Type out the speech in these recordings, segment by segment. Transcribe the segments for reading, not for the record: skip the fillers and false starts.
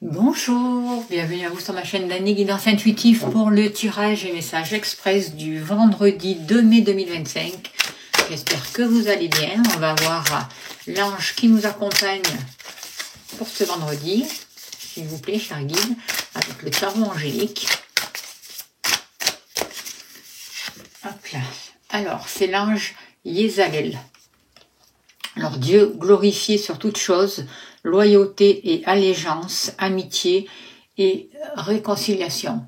Bonjour, bienvenue à vous sur ma chaîne d'Annie Guidance Intuitive pour le tirage et message express du vendredi 2 mai 2025. J'espère que vous allez bien. On va voir l'ange qui nous accompagne pour ce vendredi. S'il vous plaît, cher guide, avec le tarot angélique. Hop là. Alors, c'est l'ange Yézalel. Alors, Dieu glorifié sur toute chose, loyauté et allégeance, amitié et réconciliation.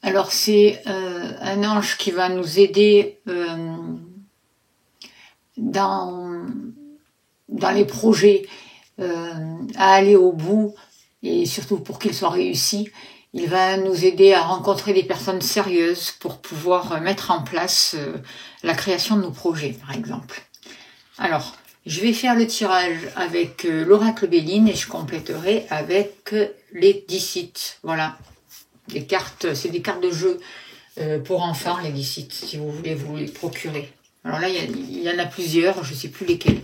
Alors, c'est un ange qui va nous aider dans les projets à aller au bout et surtout pour qu'ils soient réussis. Il va nous aider à rencontrer des personnes sérieuses pour pouvoir mettre en place la création de nos projets, par exemple. Alors, je vais faire le tirage avec l'oracle Béline et je compléterai avec les Dicites. Voilà, des cartes, c'est des cartes de jeu pour enfants, les Dicites, si vous voulez vous les procurer. Alors là, il y en a plusieurs, je ne sais plus lesquels.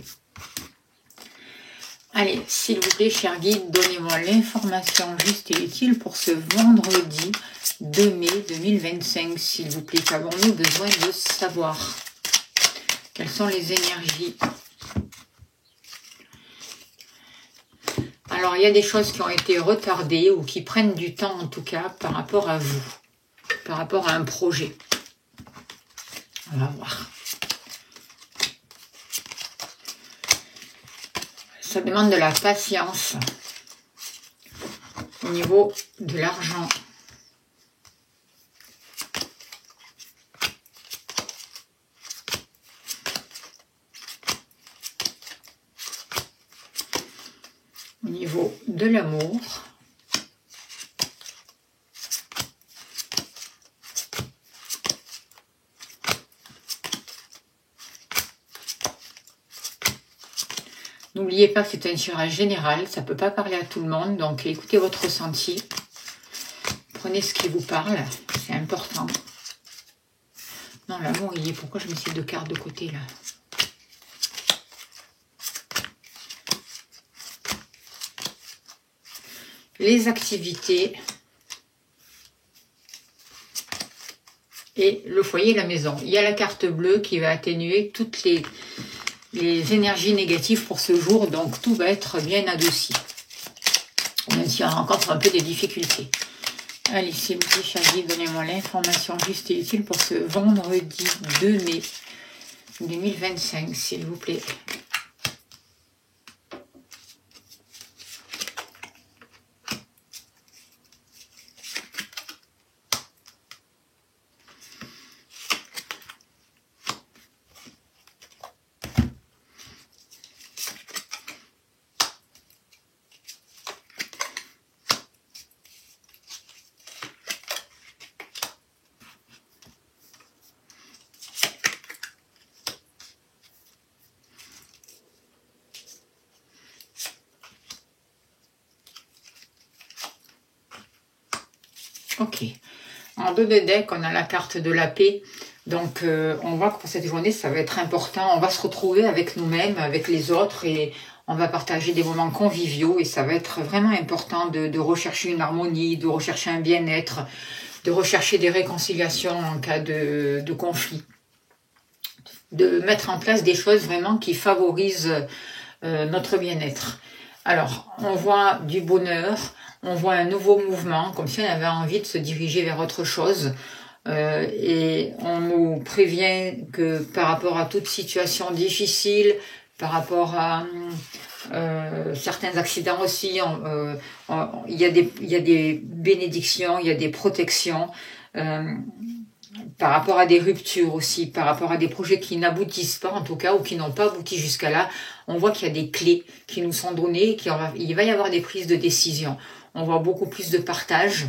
Allez, s'il vous plaît, cher guide, donnez-moi l'information juste et utile pour ce vendredi 2 mai 2025, s'il vous plaît. Qu'avons-nous besoin de savoir? Quelles sont les énergies? Alors, il y a des choses qui ont été retardées ou qui prennent du temps, en tout cas, par rapport à vous, par rapport à un projet. On va voir. Ça demande de la patience au niveau de l'argent. Au niveau de l'amour. N'oubliez pas que c'est un tirage général, ça ne peut pas parler à tout le monde, donc écoutez votre ressenti. Prenez ce qui vous parle, c'est important. Non, l'amour, il est... Pourquoi je mets ces deux cartes de côté, là? Les activités et le foyer et la maison. Il y a la carte bleue qui va atténuer toutes les énergies négatives pour ce jour, donc tout va être bien adouci. Même si on rencontre un peu des difficultés. Allez, s'il vous plaît, cher guide, donnez-moi l'information juste et utile pour ce vendredi 2 mai 2025, s'il vous plaît. Ok. En dos de deck, on a la carte de la paix. Donc, on voit que pour cette journée, ça va être important. On va se retrouver avec nous-mêmes, avec les autres, et on va partager des moments conviviaux. Et ça va être vraiment important de rechercher une harmonie, de rechercher un bien-être, de rechercher des réconciliations en cas de conflit. De mettre en place des choses vraiment qui favorisent notre bien-être. Alors, on voit du bonheur, on voit un nouveau mouvement, comme si on avait envie de se diriger vers autre chose. Et on nous prévient que par rapport à toute situation difficile, par rapport à certains accidents aussi, il y a des bénédictions, il y a des protections. Par rapport à des ruptures aussi, par rapport à des projets qui n'aboutissent pas en tout cas, ou qui n'ont pas abouti jusqu'à là, on voit qu'il y a des clés qui nous sont données, il va y avoir des prises de décision. On voit beaucoup plus de partage,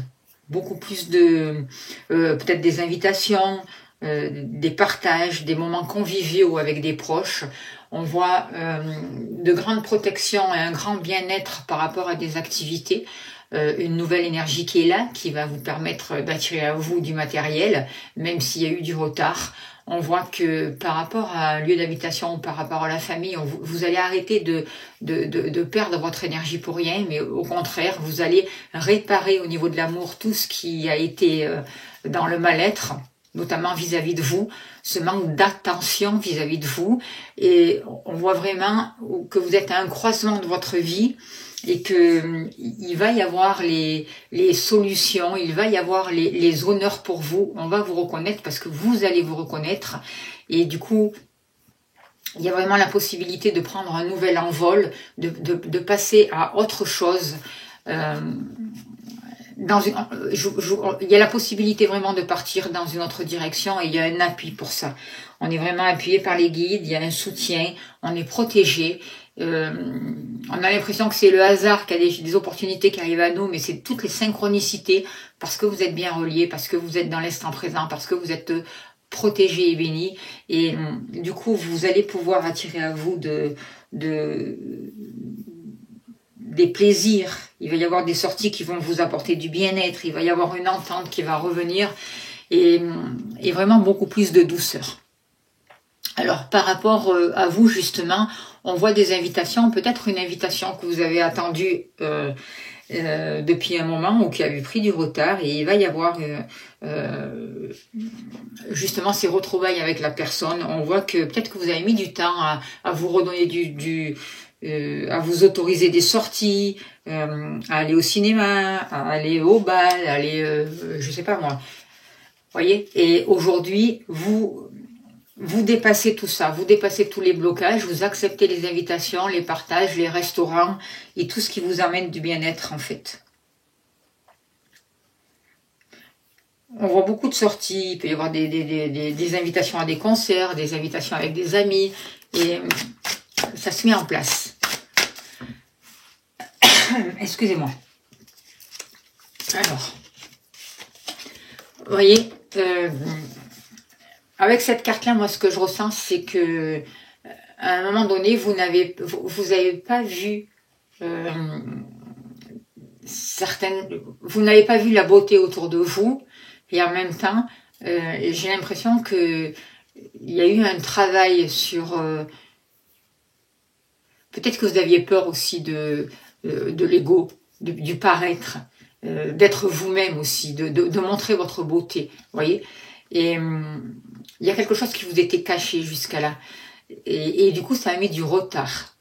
beaucoup plus de peut-être des invitations, des partages, des moments conviviaux avec des proches. On voit de grandes protections et un grand bien-être par rapport à des activités. Une nouvelle énergie qui est là, qui va vous permettre d'attirer à vous du matériel, même s'il y a eu du retard. On voit que par rapport à un lieu d'habitation, par rapport à la famille, vous allez arrêter de perdre votre énergie pour rien, mais au contraire, vous allez réparer au niveau de l'amour tout ce qui a été dans le mal-être, notamment vis-à-vis de vous, ce manque d'attention vis-à-vis de vous. Et on voit vraiment que vous êtes à un croisement de votre vie, et que il va y avoir les solutions, il va y avoir les honneurs pour vous, on va vous reconnaître parce que vous allez vous reconnaître, et du coup il y a vraiment la possibilité de prendre un nouvel envol, de passer à autre chose. Il y a la possibilité vraiment de partir dans une autre direction, et il y a un appui pour ça. On est vraiment appuyé par les guides, il y a un soutien, on est protégé. On a l'impression que c'est le hasard, qu'il y a des opportunités qui arrivent à nous, mais c'est toutes les synchronicités, parce que vous êtes bien reliés, parce que vous êtes dans l'instant présent, parce que vous êtes protégés et bénis, et du coup vous allez pouvoir attirer à vous des plaisirs. Il va y avoir des sorties qui vont vous apporter du bien-être, il va y avoir une entente qui va revenir, et vraiment beaucoup plus de douceur. Alors par rapport à vous justement, on voit des invitations, peut-être une invitation que vous avez attendue depuis un moment, ou qui a eu pris du retard, et il va y avoir justement ces retrouvailles avec la personne. On voit que peut-être que vous avez mis du temps à vous redonner à vous autoriser des sorties, à aller au cinéma, à aller au bal, à aller, je sais pas moi. Voyez, et aujourd'hui, vous dépassez tout ça, vous dépassez tous les blocages, vous acceptez les invitations, les partages, les restaurants et tout ce qui vous amène du bien-être en fait. On voit beaucoup de sorties, il peut y avoir des invitations à des concerts, des invitations avec des amis, et ça se met en place. Excusez-moi. Alors, vous voyez, avec cette carte-là, moi, ce que je ressens, c'est que à un moment donné, vous n'avez pas vu vous n'avez pas vu la beauté autour de vous, et en même temps, j'ai l'impression que il y a eu un travail sur peut-être que vous aviez peur aussi de l'ego, du paraître, d'être vous-même aussi, de montrer votre beauté, voyez. Et il y a quelque chose qui vous était caché jusqu'à là. Et du coup, ça a mis du retard.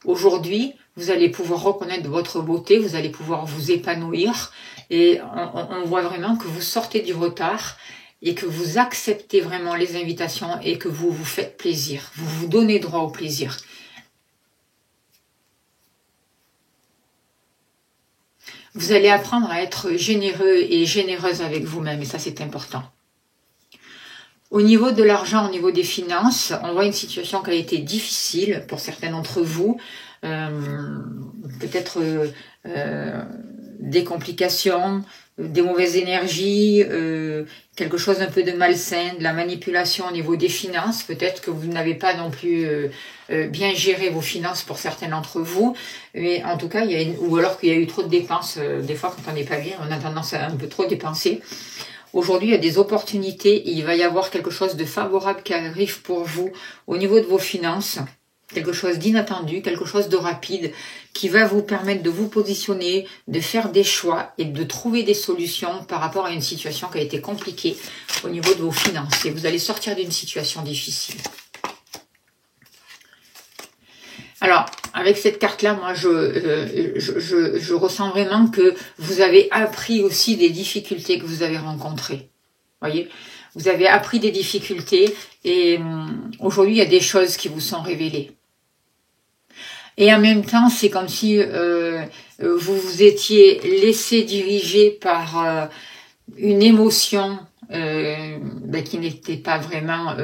Aujourd'hui, vous allez pouvoir reconnaître votre beauté, vous allez pouvoir vous épanouir, et on voit vraiment que vous sortez du retard, et que vous acceptez vraiment les invitations, et que vous vous faites plaisir, vous vous donnez droit au plaisir. Vous allez apprendre à être généreux et généreuse avec vous-même, et ça c'est important. Au niveau de l'argent, au niveau des finances, on voit une situation qui a été difficile pour certains d'entre vous. Peut-être des complications, des mauvaises énergies, quelque chose d'un peu de malsain, de la manipulation au niveau des finances. Peut-être que vous n'avez pas non plus bien géré vos finances pour certains d'entre vous. Mais en tout cas, ou alors qu'il y a eu trop de dépenses. Des fois, quand on n'est pas bien, on a tendance à un peu trop dépenser. Aujourd'hui, il y a des opportunités, et il va y avoir quelque chose de favorable qui arrive pour vous au niveau de vos finances, quelque chose d'inattendu, quelque chose de rapide, qui va vous permettre de vous positionner, de faire des choix et de trouver des solutions par rapport à une situation qui a été compliquée au niveau de vos finances. Et vous allez sortir d'une situation difficile. Alors, avec cette carte-là, moi, je ressens vraiment que vous avez appris aussi des difficultés que vous avez rencontrées. Voyez, vous avez appris des difficultés, et aujourd'hui, il y a des choses qui vous sont révélées. Et en même temps, c'est comme si vous vous étiez laissé diriger par une émotion qui n'était pas vraiment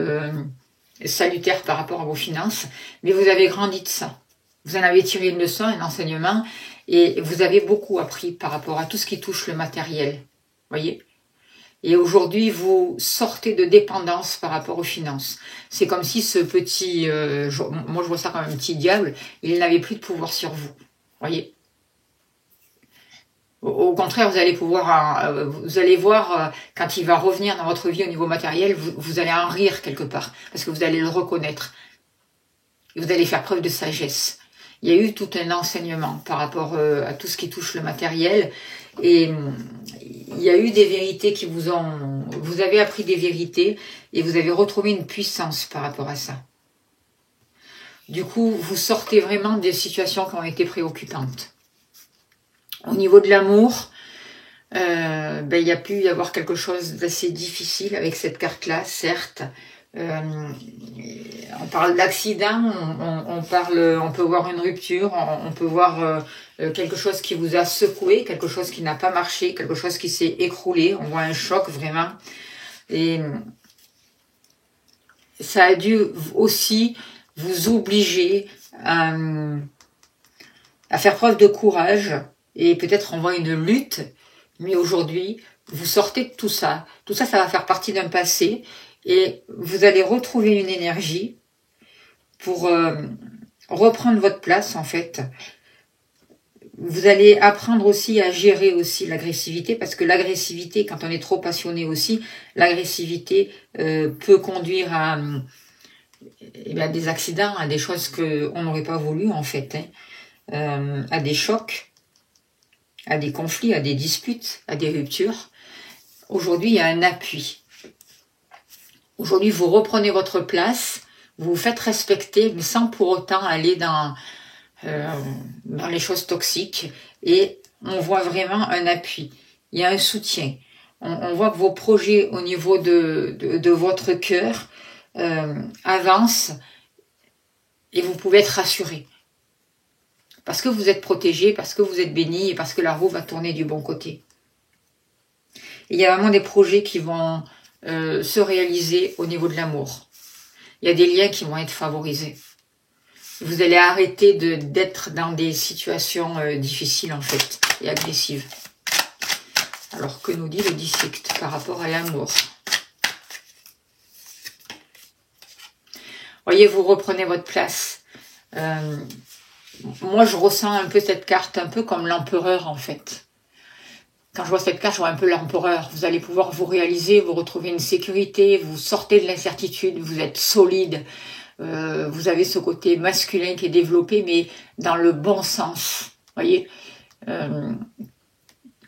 salutaire par rapport à vos finances, mais vous avez grandi de ça. Vous en avez tiré une leçon, un enseignement, et vous avez beaucoup appris par rapport à tout ce qui touche le matériel. Voyez ? Et aujourd'hui, vous sortez de dépendance par rapport aux finances. C'est comme si ce petit, moi je vois ça comme un petit diable, il n'avait plus de pouvoir sur vous. Voyez. Au contraire, vous allez pouvoir, vous allez voir quand il va revenir dans votre vie au niveau matériel, vous allez en rire quelque part, parce que vous allez le reconnaître. Et vous allez faire preuve de sagesse. Il y a eu tout un enseignement par rapport à tout ce qui touche le matériel. Et il y a eu des vérités qui vous avez appris des vérités et vous avez retrouvé une puissance par rapport à ça. Du coup, vous sortez vraiment des situations qui ont été préoccupantes. Au niveau de l'amour, il y a pu y avoir quelque chose d'assez difficile avec cette carte-là, certes. On parle d'accident, on peut voir une rupture, on peut voir quelque chose qui vous a secoué, quelque chose qui n'a pas marché, quelque chose qui s'est écroulé. On voit un choc vraiment. Et ça a dû aussi vous obliger à faire preuve de courage. Et peut-être on voit une lutte, mais aujourd'hui, vous sortez de tout ça. Tout ça, ça va faire partie d'un passé. Et vous allez retrouver une énergie pour reprendre votre place, en fait. Vous allez apprendre aussi à gérer aussi l'agressivité, parce que l'agressivité, quand on est trop passionné aussi, l'agressivité peut conduire à des accidents, à des choses qu'on n'aurait pas voulu, en fait, à des chocs, à des conflits, à des disputes, à des ruptures. Aujourd'hui, il y a un appui. Aujourd'hui, vous reprenez votre place, vous vous faites respecter, mais sans pour autant aller dans les choses toxiques. Et on voit vraiment un appui. Il y a un soutien. On voit que vos projets au niveau de votre cœur avancent et vous pouvez être rassuré. Parce que vous êtes protégé, parce que vous êtes béni et parce que la roue va tourner du bon côté. Et il y a vraiment des projets qui vont se réaliser au niveau de l'amour. Il y a des liens qui vont être favorisés. Vous allez arrêter d'être dans des situations difficiles en fait et agressives. Alors que nous dit le disciple par rapport à l'amour? Voyez, vous reprenez votre place. Moi, je ressens un peu cette carte, un peu comme l'empereur en fait. Quand je vois cette carte, je vois un peu l'empereur. Vous allez pouvoir vous réaliser, vous retrouver une sécurité, vous sortez de l'incertitude, vous êtes solide. Vous avez ce côté masculin qui est développé, mais dans le bon sens. Voyez,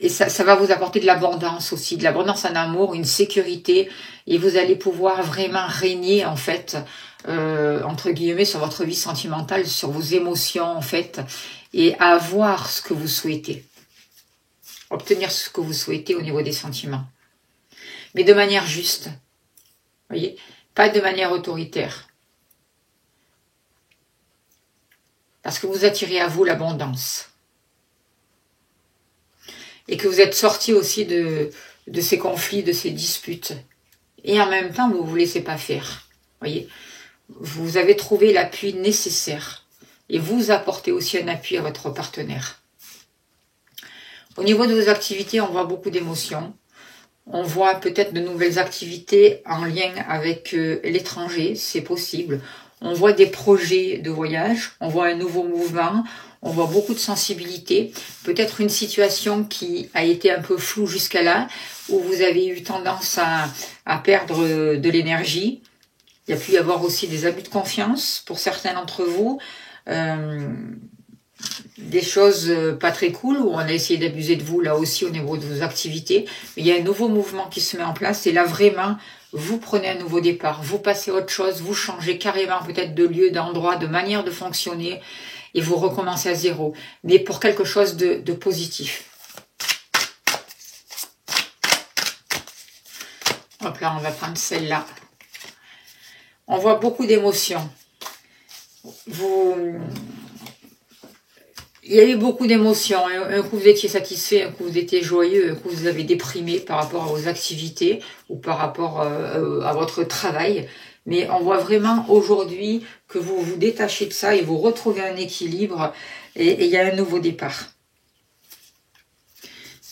et ça va vous apporter de l'abondance aussi, de l'abondance en amour, une sécurité. Et vous allez pouvoir vraiment régner, en fait, entre guillemets, sur votre vie sentimentale, sur vos émotions, en fait, et avoir ce que vous souhaitez. Obtenir ce que vous souhaitez au niveau des sentiments. Mais de manière juste. Voyez, pas de manière autoritaire. Parce que vous attirez à vous l'abondance. Et que vous êtes sorti aussi de ces conflits, de ces disputes. Et en même temps, vous ne vous laissez pas faire. Voyez, vous avez trouvé l'appui nécessaire. Et vous apportez aussi un appui à votre partenaire. Au niveau de vos activités, on voit beaucoup d'émotions. On voit peut-être de nouvelles activités en lien avec l'étranger, c'est possible. On voit des projets de voyage, on voit un nouveau mouvement, on voit beaucoup de sensibilité. Peut-être une situation qui a été un peu floue jusqu'à là, où vous avez eu tendance à perdre de l'énergie. Il y a pu y avoir aussi des abus de confiance pour certains d'entre vous. Des choses pas très cool où on a essayé d'abuser de vous là aussi au niveau de vos activités. Mais il y a un nouveau mouvement qui se met en place et là vraiment vous prenez un nouveau départ, vous passez à autre chose, vous changez carrément peut-être de lieu, d'endroit, de manière de fonctionner et vous recommencez à zéro. Mais pour quelque chose de positif. Hop là, on va prendre celle-là. On voit beaucoup d'émotions. Il y a eu beaucoup d'émotions. Un coup, vous étiez satisfait, un coup, vous étiez joyeux, un coup, vous avez déprimé par rapport à vos activités ou par rapport à votre travail. Mais on voit vraiment aujourd'hui que vous vous détachez de ça et vous retrouvez un équilibre et il y a un nouveau départ.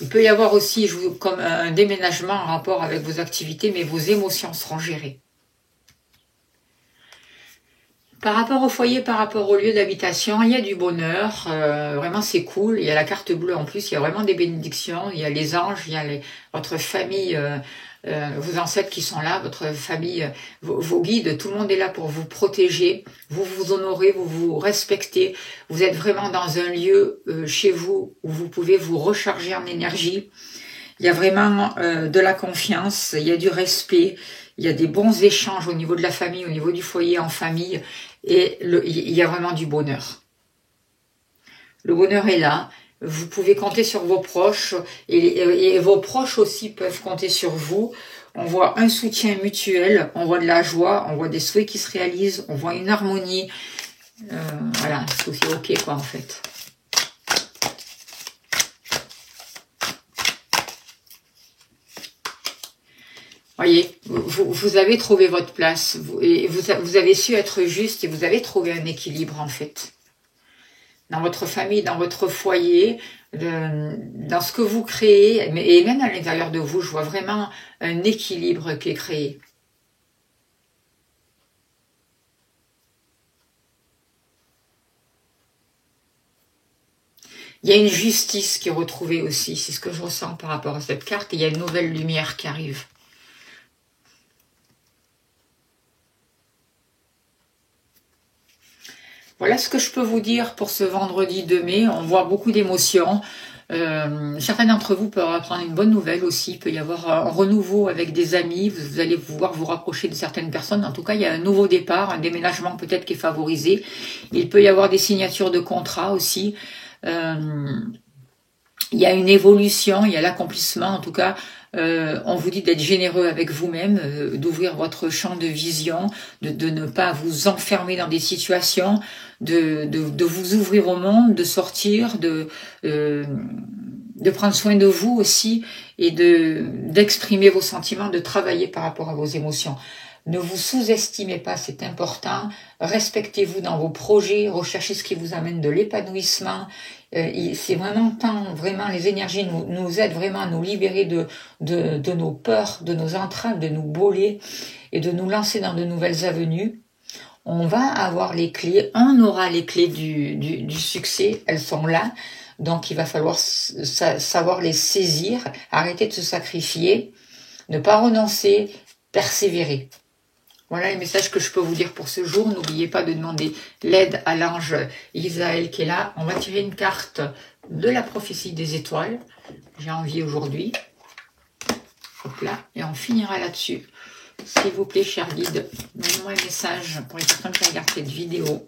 Il peut y avoir aussi comme un déménagement en rapport avec vos activités, mais vos émotions seront gérées. Par rapport au foyer, par rapport au lieu d'habitation, il y a du bonheur, vraiment c'est cool. Il y a la carte bleue en plus, il y a vraiment des bénédictions, il y a les anges, il y a votre famille, vos ancêtres qui sont là, votre famille, vos guides, tout le monde est là pour vous protéger, vous vous honorez, vous vous respectez. Vous êtes vraiment dans un lieu chez vous où vous pouvez vous recharger en énergie. Il y a vraiment de la confiance, il y a du respect, il y a des bons échanges au niveau de la famille, au niveau du foyer en famille, et il y a vraiment du bonheur. Le bonheur est là, vous pouvez compter sur vos proches, et vos proches aussi peuvent compter sur vous. On voit un soutien mutuel, on voit de la joie, on voit des souhaits qui se réalisent, on voit une harmonie. Voilà, c'est ok quoi en fait. Voyez, vous avez trouvé votre place, vous avez su être juste et vous avez trouvé un équilibre en fait. Dans votre famille, dans votre foyer, dans ce que vous créez, et même à l'intérieur de vous, je vois vraiment un équilibre qui est créé. Il y a une justice qui est retrouvée aussi, c'est ce que je ressens par rapport à cette carte, et il y a une nouvelle lumière qui arrive. Voilà ce que je peux vous dire pour ce vendredi 2 mai. On voit beaucoup d'émotions. Certains d'entre vous peuvent apprendre une bonne nouvelle aussi. Il peut y avoir un renouveau avec des amis. Vous allez pouvoir vous rapprocher de certaines personnes. En tout cas, il y a un nouveau départ, un déménagement peut-être qui est favorisé. Il peut y avoir des signatures de contrats aussi. Il y a une évolution, il y a l'accomplissement. En tout cas, on vous dit d'être généreux avec vous-même, d'ouvrir votre champ de vision, de ne pas vous enfermer dans des situations, de vous ouvrir au monde, de sortir, de prendre soin de vous aussi et d'exprimer vos sentiments, de travailler par rapport à vos émotions. Ne vous sous-estimez pas, c'est important. Respectez-vous dans vos projets, recherchez ce qui vous amène de l'épanouissement. C'est vraiment temps, vraiment les énergies nous aident vraiment à nous libérer de nos peurs, de nos entraves, de nous boler et de nous lancer dans de nouvelles avenues. On va avoir les clés, on aura les clés du succès, elles sont là. Donc il va falloir savoir les saisir, arrêter de se sacrifier, ne pas renoncer, persévérer. Voilà les messages que je peux vous dire pour ce jour. N'oubliez pas de demander l'aide à l'ange Isaël qui est là. On va tirer une carte de la prophétie des étoiles. J'ai envie aujourd'hui. Hop là. Et on finira là-dessus. S'il vous plaît, cher guide, donnez-moi un message pour les personnes qui regardent cette vidéo.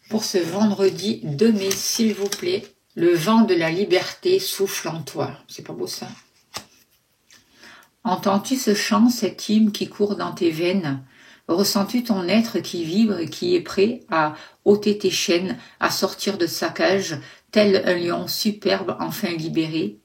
Pour ce vendredi 2 mai, s'il vous plaît, le vent de la liberté souffle en toi. C'est pas beau ça? Entends-tu ce chant, cet hymne qui court dans tes veines? Ressens-tu ton être qui vibre et qui est prêt à ôter tes chaînes, à sortir de sa cage, tel un lion superbe enfin libéré?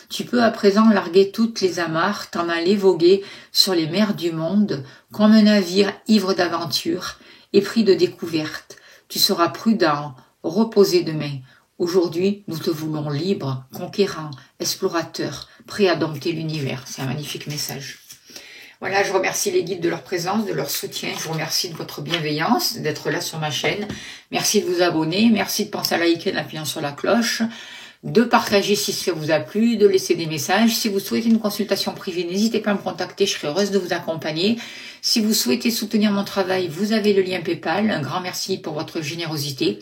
Tu peux à présent larguer toutes les amarres, t'en aller voguer sur les mers du monde, comme un navire ivre d'aventure, épris de découvertes. Tu seras prudent, reposé demain. Aujourd'hui, nous te voulons libre, conquérant, explorateur, prêt à dompter l'univers. C'est un magnifique message. Voilà, je remercie les guides de leur présence, de leur soutien. Je vous remercie de votre bienveillance, d'être là sur ma chaîne. Merci de vous abonner. Merci de penser à liker en appuyant sur la cloche. De partager si ça vous a plu, de laisser des messages. Si vous souhaitez une consultation privée, n'hésitez pas à me contacter, je serai heureuse de vous accompagner. Si vous souhaitez soutenir mon travail, vous avez le lien PayPal. Un grand merci pour votre générosité.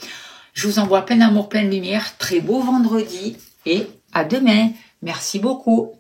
Je vous envoie plein d'amour, plein de lumière. Très beau vendredi et à demain. Merci beaucoup.